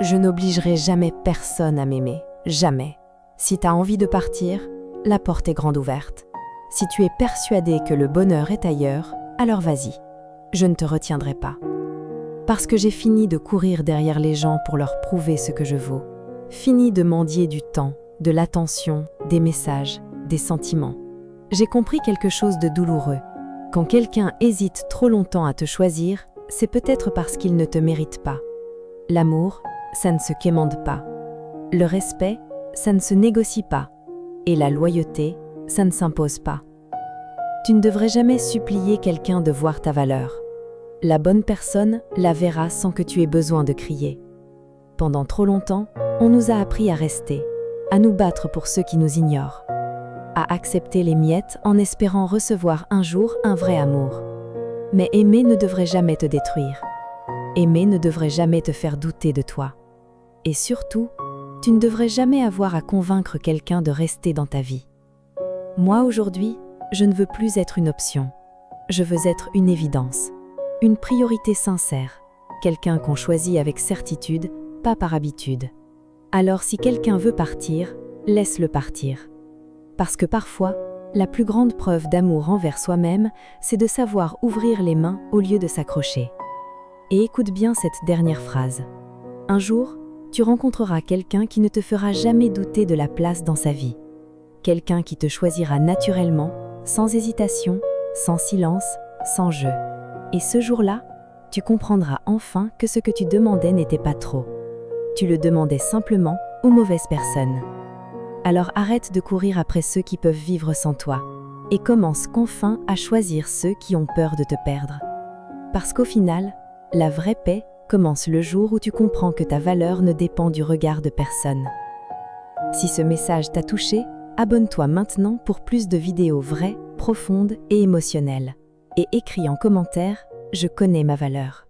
Je n'obligerai jamais personne à m'aimer, jamais. Si t'as envie de partir, la porte est grande ouverte. Si tu es persuadé que le bonheur est ailleurs, alors vas-y. Je ne te retiendrai pas. Parce que j'ai fini de courir derrière les gens pour leur prouver ce que je vaux. Fini de mendier du temps, de l'attention, des messages, des sentiments. J'ai compris quelque chose de douloureux. Quand quelqu'un hésite trop longtemps à te choisir, c'est peut-être parce qu'il ne te mérite pas. L'amour, ça ne se quémande pas. Le respect, ça ne se négocie pas. Et la loyauté, ça ne s'impose pas. Tu ne devrais jamais supplier quelqu'un de voir ta valeur. La bonne personne la verra sans que tu aies besoin de crier. Pendant trop longtemps, on nous a appris à rester, à nous battre pour ceux qui nous ignorent, à accepter les miettes en espérant recevoir un jour un vrai amour. Mais aimer ne devrait jamais te détruire. Aimer ne devrait jamais te faire douter de toi. Et surtout, tu ne devrais jamais avoir à convaincre quelqu'un de rester dans ta vie. Moi aujourd'hui, je ne veux plus être une option. Je veux être une évidence, une priorité sincère, quelqu'un qu'on choisit avec certitude, pas par habitude. Alors si quelqu'un veut partir, laisse-le partir. Parce que parfois, la plus grande preuve d'amour envers soi-même, c'est de savoir ouvrir les mains au lieu de s'accrocher. Et écoute bien cette dernière phrase. Un jour, tu rencontreras quelqu'un qui ne te fera jamais douter de la place dans sa vie. Quelqu'un qui te choisira naturellement, sans hésitation, sans silence, sans jeu. Et ce jour-là, tu comprendras enfin que ce que tu demandais n'était pas trop. Tu le demandais simplement aux mauvaises personnes. Alors arrête de courir après ceux qui peuvent vivre sans toi et commence enfin à choisir ceux qui ont peur de te perdre. Parce qu'au final, la vraie paix commence le jour où tu comprends que ta valeur ne dépend du regard de personne. Si ce message t'a touché, abonne-toi maintenant pour plus de vidéos vraies, profondes et émotionnelles. Et écris en commentaire « Je connais ma valeur ».